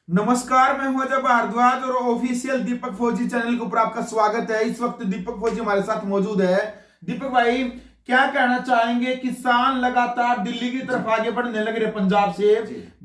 नमस्कार, मैं हूं अजय भारद्वाज और ऑफिशियल दीपक फौजी चैनल के ऊपर आपका स्वागत है। इस वक्त दीपक फौजी हमारे साथ मौजूद है। दीपक भाई, क्या कहना चाहेंगे? किसान लगातार दिल्ली की तरफ आगे बढ़ने लग रहे, पंजाब से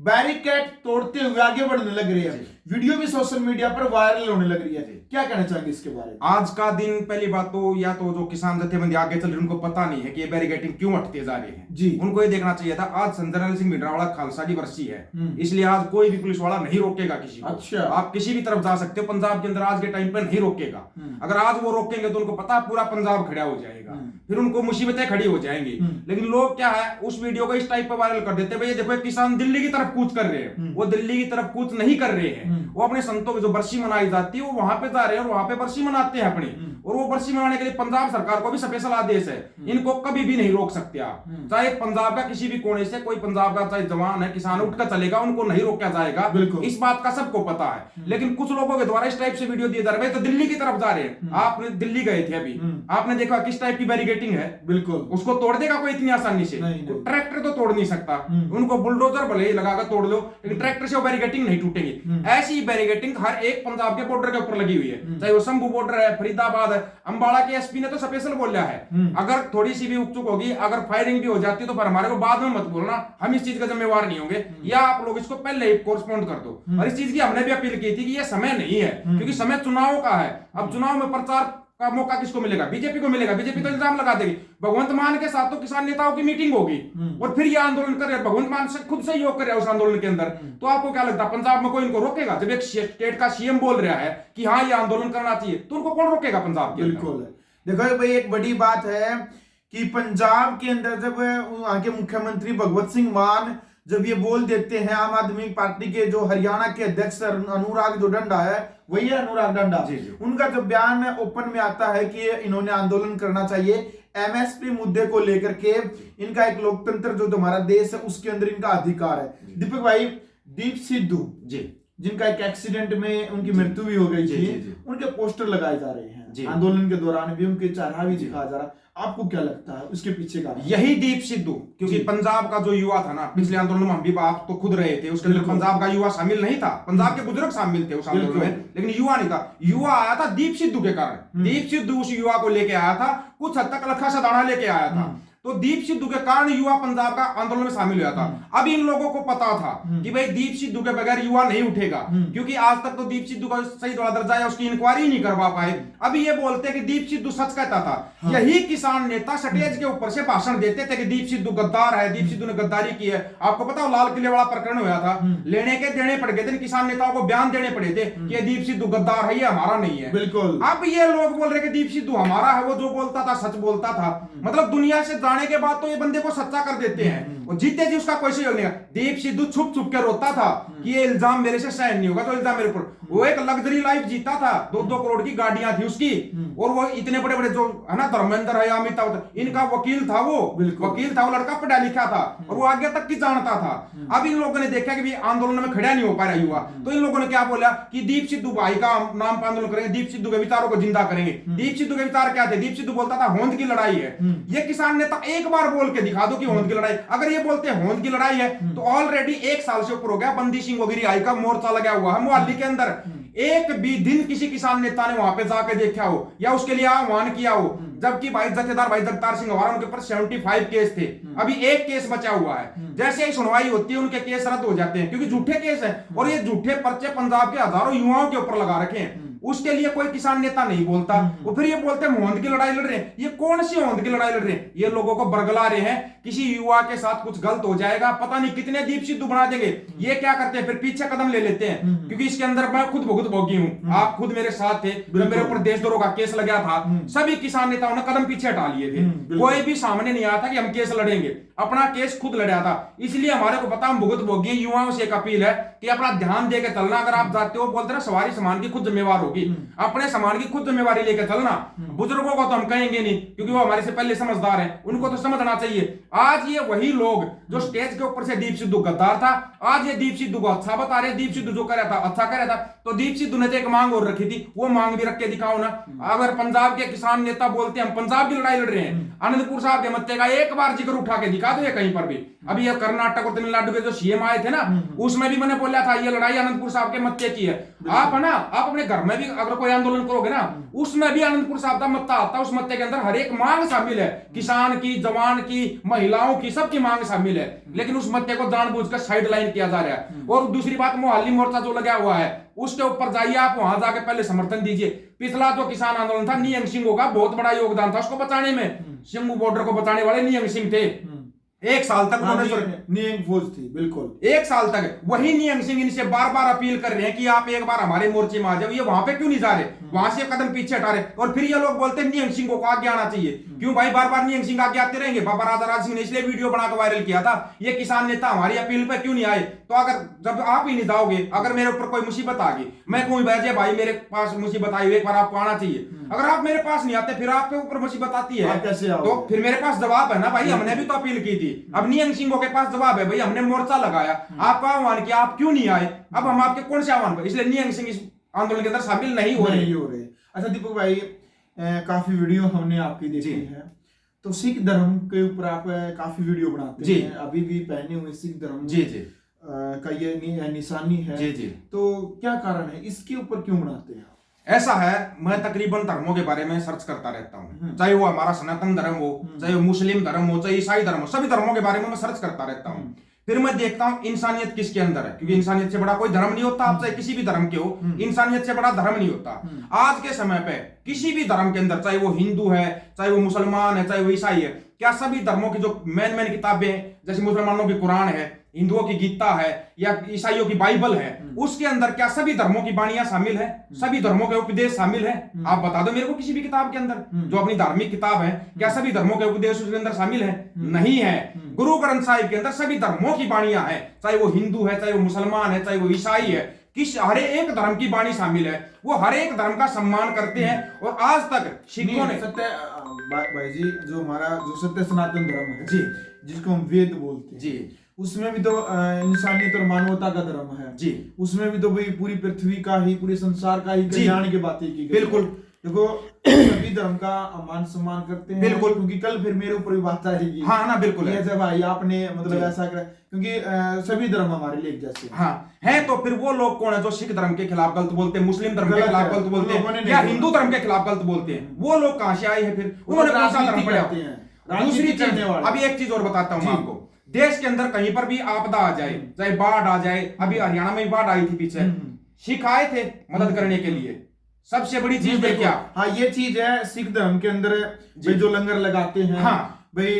बैरिकेड तोड़ते हुए आगे बढ़ने लग रहे हैं। वीडियो भी सोशल मीडिया पर वायरल होने लग रही है। क्या कहना चाहेंगे इसके बारे में? आज का दिन पहली बात तो या तो जो किसान जत्थेबंदी आगे चल रहे उनको पता नहीं है कि ये बैरिकेडिंग क्यों हटते जा रहे हैं जी। उनको ये देखना चाहिए था आज संजय सिंह भिंडरावाला खालसा की बरसी है, इसलिए आज कोई भी पुलिस वाला नहीं रोकेगा किसी को। अच्छा। आप किसी भी तरफ जा सकते हो, पंजाब के अंदर आज के टाइम पे नहीं रोकेगा। अगर आज वो रोकेंगे तो उनको पता पूरा पंजाब खड़ा हो जाएगा, फिर उनको मुसीबतें खड़ी हो जाएंगी। लेकिन लोग क्या है, उस वीडियो को इस टाइप पर वायरल कर देते हैं, भाई देखो किसान दिल्ली की तरफ कूच कर रहे हैं। वो दिल्ली की तरफ कूच नहीं कर रहे हैं, वो अपने संतों की जो बरसी मनाई जाती है वो वहां पे जा रहे हैं और वहां पे बरसी मनाते हैं अपनी। और वो बरसी मनाने के लिए पंजाब सरकार को भी स्पेशल आदेश है, इनको कभी भी नहीं रोक सकते आप। चाहे पंजाब का किसी भी कोने से कोई पंजाब का चाहे जवान है, किसान उठकर चलेगा, उनको नहीं रोका जाएगा। इस बात का सबको पता है। लेकिन कुछ लोगों के द्वारा इस टाइप से वीडियो दिए जा रहे हैं, तो दिल्ली की तरफ जा रहे हैं। आपने दिल्ली गए थे अभी, आपने देखा किस टाइप की बैरिकेटिंग है। बिल्कुल, उसको तोड़ देगा कोई इतनी आसानी से? ट्रैक्टर तो तोड़ नहीं सकता। उनको बुलडोजर भले ही लगाकर तोड़ लो, लेकिन ट्रैक्टर से वो बैरिकेटिंग नहीं टूटेगी। ऐसी बैरिकेटिंग हर एक पंजाब के बॉर्डर के ऊपर लगी हुई है, चाहे वो शंभू बॉर्डर है, फरीदाबाद है। अंबाला के एसपी ने तो स्पेशल बोला है, अगर थोड़ी सी भी उपचुक होगी, अगर फायरिंग भी हो जाती है तो फिर हमारे को बाद में मत बोलना, हम इस चीज का जिम्मेवार नहीं होंगे, या आप लोग इसको पहले ही कोरस्पॉन्ड कर दो। और इस चीज की हमने भी अपील की थी कि ये समय नहीं है, क्योंकि समय चुनाव का है। अब चुनाव में प्रचार का मौका किसको मिलेगा? बीजेपी को मिलेगा। बीजेपी तो इल्जाम लगा देगी। भगवंत मान के साथ तो किसान नेताओं की मीटिंग होगी और फिर ये आंदोलन कर रहे हैं, भगवंत मान से खुद सहयोग कर रहे हैं उस आंदोलन के अंदर। तो आपको क्या लगता है पंजाब में कोई इनको रोकेगा? जब एक स्टेट का सीएम बोल रहा है कि हाँ ये आंदोलन करना चाहिए, तो उनको कौन रोकेगा पंजाब के? बिल्कुल। देखो भाई, एक बड़ी बात है कि पंजाब के अंदर जब वहां के मुख्यमंत्री भगवत सिंह मान जब ये बोल देते हैं, आम आदमी पार्टी के जो हरियाणा के अध्यक्ष अनुराग जो डंडा है, वही है अनुराग डंडा, उनका जब बयान ओपन में आता है कि इन्होंने आंदोलन करना चाहिए एमएसपी मुद्दे को लेकर के, इनका एक लोकतंत्र जो हमारा देश है उसके अंदर इनका अधिकार है। दीपक भाई, दीप सिद्धू जी, जिनका एक एक्सीडेंट में उनकी मृत्यु भी हो गई थी, उनके पोस्टर लगाए जा रहे हैं आंदोलन के दौरान भी, उनके चेहरा भी दिखाया जा रहा है। आपको क्या लगता है उसके पीछे का? यही दीप सिद्धू, क्योंकि पंजाब का जो युवा था ना, पिछले आंदोलन में हम भी आप तो खुद रहे थे, उसके अंदर पंजाब का युवा शामिल नहीं था। पंजाब के बुजुर्ग शामिल थे उस आंदोलन में, लेकिन युवा नहीं था। युवा आया था दीप सिद्धू के कारण। दीप सिद्धू उस युवा को लेके आया था, कुछ हद तक लखा सदाना लेके आया था। तो दीप सिद्धू के कारण युवा पंजाब का आंदोलन में शामिल हुआ था। अब इन लोगों को पता था कि भाई दीप सिद्धू के बगैर युवा नहीं उठेगा, क्योंकि आज तक तो दीप सिद्धू का सही वाला दर्जा है उसकी इंक्वायरी नहीं करवा पाए। अभी ये बोलते हैं कि दीप सिद्धू सच कहता था। यही किसान नेता स्टेज के ऊपर से भाषण देते थे कि दीप सिद्धू गद्दार है, दीप सिद्धू ने गद्दारी की है। आपको पता लाल किले वाला प्रकरण हुआ था, लेने के देने पड़ गए थे, किसान नेताओं को बयान देने पड़े थे कि दीप सिद्धू गद्दार है, ये हमारा नहीं है। बिल्कुल। अब ये लोग बोल रहे कि दीप सिद्धू हमारा है, वो जो बोलता था सच बोलता था। मतलब दुनिया से जाने के बाद तो ये बंदे को सच्चा कर देते हैं, और जीते जी उसका कोई सहयोग नहीं है। दीप सिद्धू छुप छुप के रोता था कि ये इल्जाम मेरे से सहन नहीं होगा, तो इल्जाम मेरे ऊपर। वो एक लग्जरी लाइफ जीता था, 2-2 करोड़ की गाड़ियां थी उसकी, और वो इतने बड़े बड़े जो है ना, धर्मेंद्र है, अमिताभ, इनका वकील था, वो वकील था, वो लड़का पढ़ा लिखा था और वो आगे तक की जानता था। अब इन लोगों ने देखा कि आंदोलन में खड़ा नहीं हो पा रहा युवा, तो इन लोगों ने क्या बोला कि दीप सिद्धू भाई का नाम पर आंदोलन करेंगे, दीप सिद्धू के विचारों को जिंदा करेंगे। दीप सिद्धू के विचार क्या थे? दीप सिद्धू बोलता था होंद की लड़ाई है। ये किसान नेता एक बार बोल के दिखा दो कि होंद की लड़ाई, अगर ये बोलते हैं होंद की लड़ाई है, तो ऑलरेडी 1 साल से ऊपर हो गया, बंदी सिंह वगैरह आई का मोर्चा लगा हुआ है मोहाली के अंदर। एक भी दिन किसी किसान नेता ने वहां पे जाके देखा हो या उसके लिए आह्वान किया हो, जबकि भाई जत्थेदार भाई जगतार सिंह हमारा, उनके ऊपर 75 केस थे, अभी एक केस बचा हुआ है। जैसे ही सुनवाई होती है उनके केस रद्द हो जाते हैं, क्योंकि झूठे केस है, और ये झूठे पर्चे पंजाब के हजारों युवाओं के ऊपर लगा रखे हैं। उसके लिए कोई किसान नेता नहीं बोलता। वो फिर ये बोलते हैं होंद की लड़ाई लड़ रहे हैं। ये कौन सी होंद की लड़ाई लड़ रहे हैं? ये लोगों को बरगला रहे हैं, किसी युवा के साथ कुछ गलत हो जाएगा, पता नहीं कितने दीप सिद्धू बना देंगे। ये क्या करते हैं, फिर पीछे कदम ले लेते हैं, क्योंकि इसके अंदर मैं खुद भुगत भोगी हूं, आप खुद मेरे साथ थे, मेरे ऊपर देशद्रोह का केस लगा था, सभी किसान नेताओं ने कदम पीछे हटा लिए थे, कोई भी सामने नहीं आया था कि हम केस लड़ेंगे, अपना केस खुद लड़ा था। इसलिए हमारे को पता, हम भुगत भोगी। युवाओं से एक अपील है कि अपना ध्यान देकर चलना। अगर आप जाते हो, बोलते ना सवारी सामान की खुद जिम्मेवार होगी, अपने सामान की खुद जिम्मेवारी लेकर चलना। बुजुर्गों को तो हम कहेंगे नहीं, क्योंकि वो हमारे से पहले समझदार हैं, उनको तो समझना चाहिए। आज ये वही लोग जो स्टेज के ऊपर से दीप सिद्धू गद्दार था, आज ये दीप सिद्धू को अच्छा बता रहे। दीप सिद्धू जो कर रहा था अच्छा कर रहा था, तो दीप सिद्धू ने तो एक मांग और रखी थी, वो मांग भी रख के दिखाओ ना। अगर पंजाब के किसान नेता बोलते हैं हम पंजाब की लड़ाई लड़ रहे हैं, आनंदपुर साहब के मत्ते का एक बार जिक्र उठा के दिखा दो कहीं पर भी। अभी ये कर्नाटक और तमिलनाडु के जो सीएम आए थे ना, उसमें भी मैंने बोला लिया था ये लड़ाई अनंतपुर साहब के मत्ते की है। आप है ना, आप अपने घर में भी अगर कोई आंदोलन करोगे ना, उसमें भी अनंतपुर साहब का मत्ता आता है। उस मत्ते के अंदर हर एक मांग शामिल है, किसान की, जवान की, महिलाओं की, सबकी मांग शामिल है। लेकिन उस मत्ते को जानबूझकर साइड लाइन किया जा रहा है। और दूसरी बात, मोहाली मोर्चा जो लगा हुआ है उसके ऊपर जाइए आप, वहां जाके पहले समर्थन दीजिए। पिछला जो किसान आंदोलन था, नियंग सिंह का बहुत बड़ा योगदान था उसको बचाने में। सिंगू बॉर्डर को बचाने वाले नियंग सिंह थे। 1 साल तक नियंग फौज थी, बिल्कुल 1 साल तक। वही नियंग सिंह इनसे बार बार अपील कर रहे हैं कि आप एक बार हमारे मोर्चे में आ जाओ। ये वहां पे क्यों नहीं जा रहे, वहां से कदम पीछे हटा रहे। और फिर ये लोग बोलते हैं नियंग सिंह को आगे आना चाहिए। क्यों भाई बार बार नियंग सिंह आगे आते रहेंगे? बाबा राजा राज सिंह ने इसलिए वीडियो बनाकर वायरल किया था, ये किसान नेता हमारी अपील पे क्यों नहीं आए? तो अगर जब आप ही नहीं जाओगे, अगर मेरे ऊपर कोई मुसीबत आ गई, मैं कहूं भाई मेरे पास मुसीबत आई, एक बार आपको आना चाहिए। अगर आप मेरे पास नहीं आते, फिर आपके ऊपर मुसीबत आती है तो फिर मेरे पास जवाब है ना भाई, हमने भी तो अपील की थी। अब नियंग सिंह के पास जवाब है भाई, हमने मोर्चा लगाया, आपका आह्वान किया, आप क्यों नहीं आए? अब हम आपके कौन से आह्वान पर? इसलिए नियंग सिंह इस आंदोलन के अंदर शामिल नहीं हो रहे। अच्छा दीपक भाई, काफी वीडियो हमने आपकी देखी है, तो सिख धर्म के ऊपर आप काफी वीडियो बनाते हैं, अभी भी पहने हुए सिख धर्म का ये निशानी है। तो क्या कारण है, इसके ऊपर क्यों बनाते हैं? ऐसा है, मैं तकरीबन धर्मों के बारे में सर्च करता रहता हूँ, चाहे वो हमारा सनातन धर्म हो, चाहे वो मुस्लिम धर्म हो, चाहे ईसाई धर्म हो, सभी धर्मों के बारे में मैं सर्च करता रहता हूँ। फिर मैं देखता हूँ इंसानियत किसके अंदर है, क्योंकि इंसानियत से बड़ा कोई धर्म नहीं होता। आप चाहे किसी भी धर्म के हो, इंसानियत से बड़ा धर्म नहीं होता। आज के समय पे किसी भी धर्म के अंदर, चाहे वो हिंदू है, चाहे वो मुसलमान है, चाहे वो ईसाई है, क्या सभी धर्मों की जो मेन किताबें हैं, जैसे मुसलमानों की कुरान है, हिंदुओं की गीता है, या ईसाइयों की बाइबल है, उसके अंदर क्या सभी धर्मों की वाणियां शामिल है? सभी धर्मों के उपदेश शामिल है? आप बता दो मेरे को किसी भी किताब के अंदर, जो अपनी धार्मिक किताब है, क्या सभी धर्मों के उपदेश उसके अंदर शामिल है? नहीं है। गुरु ग्रंथ साहिब के अंदर सभी धर्मों की वाणियां हैं, चाहे वो हिंदू है, चाहे वो मुसलमान है, चाहे वो ईसाई है, हर एक धर्म की वाणी शामिल है। वो हर एक धर्म का सम्मान करते हैं। और आज तक सिखों ने भाई जी, जो हमारा जो सत्य सनातन धर्म है जी, जिसको हम वेद बोलते हैं जी, उसमें भी तो इंसानियत और मानवता का धर्म है जी। उसमें भी तो भाई पूरी पृथ्वी का ही, पूरे संसार का ही कल्याण की बातें की गई। बिल्कुल, देखो सभी धर्म का मान सम्मान करते हैं, बिल्कुल, क्योंकि कल फिर मेरे ऊपर भी बात आएगी। हाँ ना, बिल्कुल है जब भाई आपने मतलब ऐसा कर, क्योंकि सभी धर्म हमारे लिए एक जैसे हाँ है। तो फिर वो लोग कौन है जो सिख धर्म के खिलाफ गलत बोलते हैं, मुस्लिम धर्म के खिलाफ गलत बोलते हैं, या हिंदू धर्म के खिलाफ गलत बोलते हैं? वो लोग कहां से आए हैं? फिर उन्होंने कौन सा धर्म पढ़ा? दूसरी चीज, अभी एक चीज और बताता हूँ आपको, देश के अंदर कहीं पर भी आपदा आ जाए, चाहे बाढ़ आ जाए, अभी हरियाणा में बाढ़ आई थी पीछे, सिख आए थे मदद करने के लिए। सबसे बड़ी चीज है क्या? हाँ, ये चीज है सिख धर्म के अंदर जो लंगर लगाते हैं। हाँ भाई,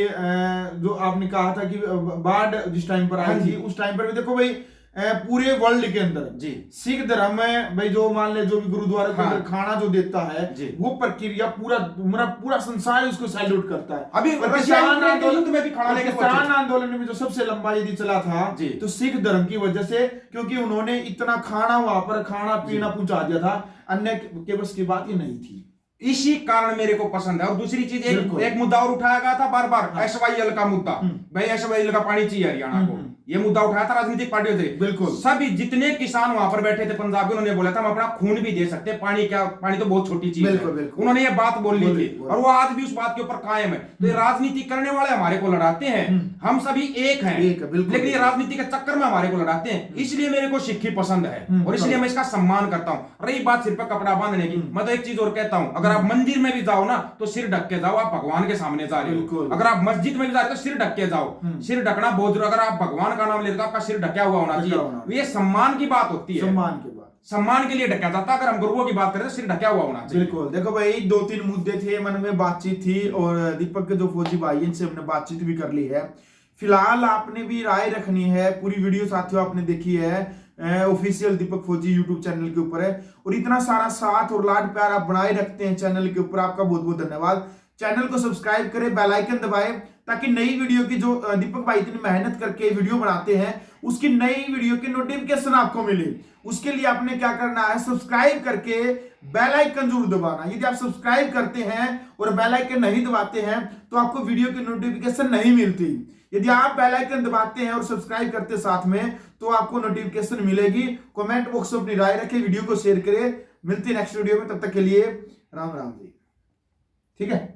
जो आपने कहा था कि बाढ़ जिस टाइम पर आई थी, उस टाइम पर भी देखो भाई पूरे वर्ल्ड के अंदर जी सिख धर्म में भाई, जो मान ले जो भी गुरुद्वारा के अंदर खाना जो देता है, वो प्रक्रिया पूरा संसार उसको सैल्यूट करता है। अभी किसान आंदोलन में भी खाना लेके, किसान आंदोलन में जो सबसे लंबा यदि चला था तो सिख धर्म की वजह से, क्योंकि उन्होंने इतना खाना वहां पर खाना पीना पहुंचा दिया था, अन्य के बस की बात ही नहीं थी। इसी कारण मेरे को पसंद है। और दूसरी चीज, एक मुद्दा और उठाया गया था बार बार, SYL का मुद्दा। भाई SYL का पानी चाहिए हरियाणा को, ये मुद्दा उठाया था राजनीतिक पार्टियों से। बिल्कुल, सभी जितने किसान वहां पर बैठे थे पंजाब के, उन्होंने बोला था हम अपना खून भी दे सकते हैं, पानी क्या, पानी तो बहुत छोटी चीज है। उन्होंने ये बात बोल ली थी, और वो आज भी उस बात के ऊपर कायम है। तो ये राजनीति करने वाले हमारे को लड़ाते हैं, हम सभी एक हैं, लेकिन ये राजनीति के चक्कर में हमारे को लड़ाते हैं। इसलिए मेरे को सिक्खी पसंद है, और इसलिए मैं इसका सम्मान करता हूँ। रही बात सिर पर कपड़ा बांधने की, मैं तो एक चीज और कहता हूँ, अगर आप मंदिर में भी जाओ ना तो सिर ढक के जाओ, आप भगवान के सामने जा रहे हो। अगर आप मस्जिद में भी जा रहे हो तो सिर ढक के जाओ, सिर ढकना बहुत जरूरी। अगर आप भगवान का नाम लेते हो, आपका सिर ढका हुआ होना चाहिए। ये सम्मान की बात होती है, सम्मान की बात, सम्मान के लिए ढका जाता है। अगर हम गुरुओं की बात करें तो सिर ढका हुआ होना चाहिए। बिल्कुल, देखो भाई 2-3 मुद्दे थे, मन में बातचीत थी, और दीपक के जो फौजी भाई इनसे हमने बातचीत भी कर ली है। फिलहाल आपने भी राय रखनी है, पूरी वीडियो साथियों आपने देखी है, ऑफिशियल दीपक फौजी यूट्यूब चैनल के ऊपर है, और इतना सारा साथ और लाड प्यार आप बनाए रखते हैं चैनल के ऊपर, आपका बहुत बहुत धन्यवाद। चैनल को सब्सक्राइब करें, बेल आइकन दबाएं, ताकि नई वीडियो की जो दीपक भाई इतनी मेहनत करके वीडियो बनाते हैं, उसकी नई वीडियो की नोटिफिकेशन आपको मिले। उसके लिए आपने क्या करना है, सब्सक्राइब करके बेल आइकन जरूर दबाना। यदि आप सब्सक्राइब करते हैं और बेल आइकन नहीं दबाते हैं तो आपको वीडियो की नोटिफिकेशन नहीं मिलती। यदि आप बेल आइकन दबाते हैं और सब्सक्राइब करते साथ में, तो आपको नोटिफिकेशन मिलेगी। कमेंट बॉक्स में अपनी राय रखें, वीडियो को शेयर करें। मिलती है नेक्स्ट वीडियो में, तब तक के लिए राम राम जी। ठीक है।